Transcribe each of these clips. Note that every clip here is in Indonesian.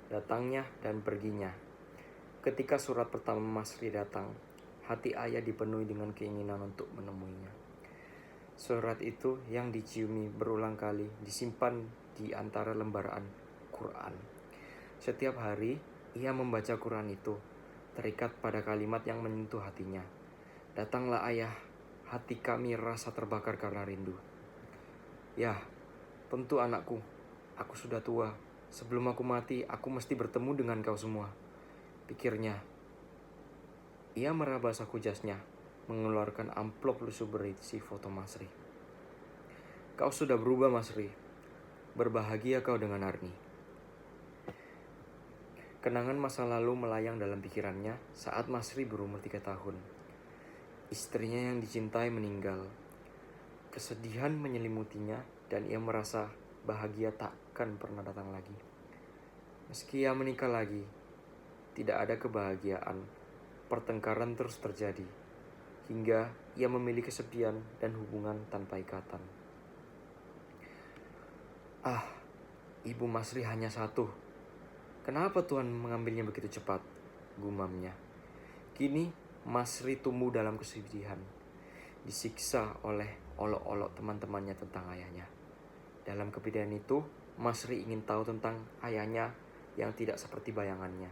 datangnya dan perginya. Ketika surat pertama Masri datang, hati ayah dipenuhi dengan keinginan untuk menemuinya. Surat itu yang diciumi berulang kali disimpan di antara lembaran Quran. Setiap hari ia membaca Quran itu, terikat pada kalimat yang menyentuh hatinya. Datanglah ayah, hati kami rasa terbakar karena rindu. Ya, tentu anakku, aku sudah tua. Sebelum aku mati, aku mesti bertemu dengan kau semua, pikirnya. Ia meraba saku jasnya, mengeluarkan amplop lusuh berisi foto Masri. Kau sudah berubah, Masri. Berbahagia kau dengan Arni. Kenangan masa lalu melayang dalam pikirannya saat Masri berumur 3 tahun. Istrinya yang dicintai meninggal. Kesedihan menyelimutinya dan ia merasa bahagia takkan pernah datang lagi. Meski ia menikah lagi, tidak ada kebahagiaan. Pertengkaran terus terjadi, hingga ia memilih kesepian dan hubungan tanpa ikatan. Ah, ibu Masri hanya satu. Kenapa Tuhan mengambilnya begitu cepat? Gumamnya. Kini Masri tumbuh dalam kesedihan, disiksa oleh olok-olok teman-temannya tentang ayahnya. Dalam kepedihan itu, Masri ingin tahu tentang ayahnya yang tidak seperti bayangannya.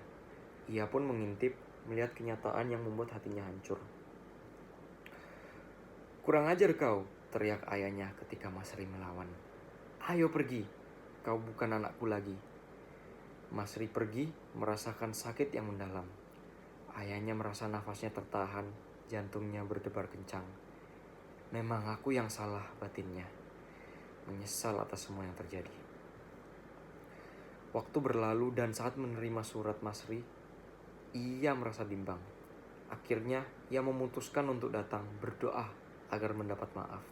Ia pun mengintip, melihat kenyataan yang membuat hatinya hancur. Kurang ajar kau, teriak ayahnya ketika Masri melawan. Ayo pergi, kau bukan anakku lagi. Masri pergi, merasakan sakit yang mendalam. Ayahnya merasa nafasnya tertahan, jantungnya berdebar kencang. Memang aku yang salah, batinnya. Menyesal atas semua yang terjadi. Waktu berlalu dan saat menerima surat Masri, ia merasa bimbang. Akhirnya, ia memutuskan untuk datang berdoa agar mendapat maaf.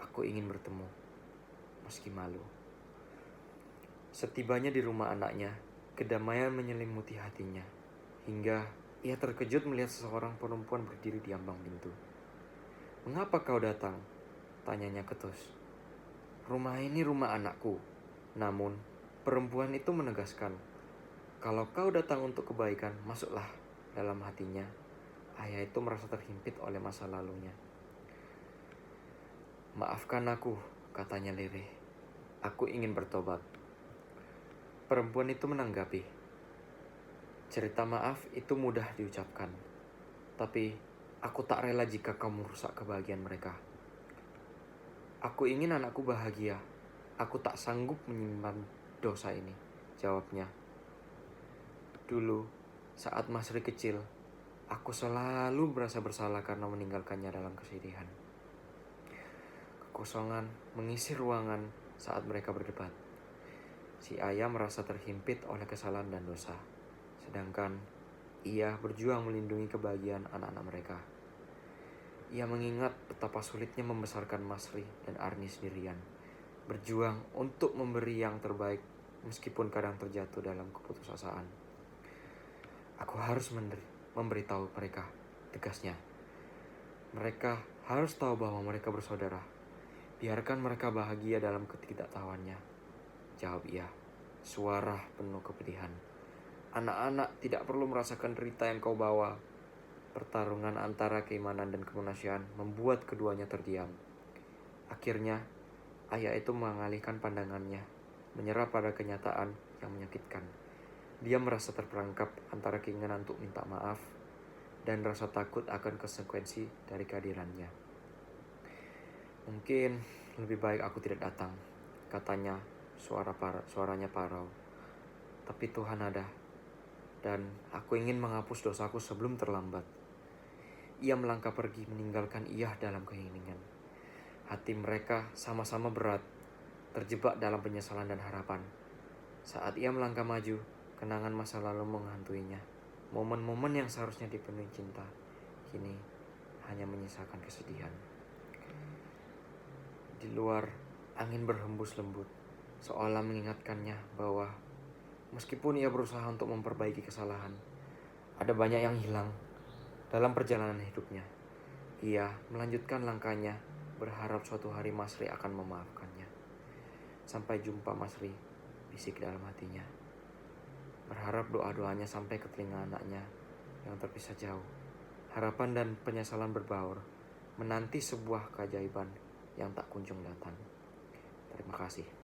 Aku ingin bertemu, meski malu. Setibanya di rumah anaknya, kedamaian menyelimuti hatinya. Hingga ia terkejut melihat seseorang perempuan berdiri di ambang pintu. Mengapa kau datang? Tanyanya ketus. Rumah ini rumah anakku. Namun, perempuan itu menegaskan, kalau kau datang untuk kebaikan, masuklah. Dalam hatinya, ayah itu merasa terhimpit oleh masa lalunya. Maafkan aku, katanya lirih. Aku ingin bertobat. Perempuan itu menanggapi, cerita maaf itu mudah diucapkan, tapi aku tak rela jika kau merusak kebahagiaan mereka. Aku ingin anakku bahagia. Aku tak sanggup menyimpan dosa ini, jawabnya. Dulu, saat Masri kecil, aku selalu merasa bersalah karena meninggalkannya dalam kesedihan. Kekosongan mengisi ruangan saat mereka berdebat. Si ayah merasa terhimpit oleh kesalahan dan dosa, sedangkan ia berjuang melindungi kebahagiaan anak-anak mereka. Ia mengingat betapa sulitnya membesarkan Masri dan Arni sendirian, berjuang untuk memberi yang terbaik meskipun kadang terjatuh dalam keputusasaan. Aku harus memberitahu mereka, tegasnya. Mereka harus tahu bahwa mereka bersaudara. Biarkan mereka bahagia dalam ketidaktahuannya, jawab ia, suara penuh kepedihan. Anak-anak tidak perlu merasakan derita yang kau bawa. Pertarungan antara keimanan dan kemanusiaan membuat keduanya terdiam. Akhirnya, ayah itu mengalihkan pandangannya, menyerah pada kenyataan yang menyakitkan. Dia merasa terperangkap antara keinginan untuk minta maaf dan rasa takut akan konsekuensi dari kehadirannya. Mungkin lebih baik aku tidak datang, katanya, suaranya parau. Tapi Tuhan ada, dan aku ingin menghapus dosaku sebelum terlambat. Ia melangkah pergi meninggalkan ia dalam keheningan. Hati mereka sama-sama berat, terjebak dalam penyesalan dan harapan. Saat ia melangkah maju, kenangan masa lalu menghantuinya. Momen-momen yang seharusnya dipenuhi cinta, kini hanya menyisakan kesedihan. Di luar, angin berhembus lembut, seolah mengingatkannya bahwa meskipun ia berusaha untuk memperbaiki kesalahan, ada banyak yang hilang dalam perjalanan hidupnya. Ia melanjutkan langkahnya, berharap suatu hari Masri akan memaafkannya. Sampai jumpa, Masri, bisik dalam hatinya. berharap doa-doanya sampai ke telinga anaknya yang terpisah jauh. Harapan dan penyesalan berbaur, menanti sebuah keajaiban yang tak kunjung datang. Terima kasih.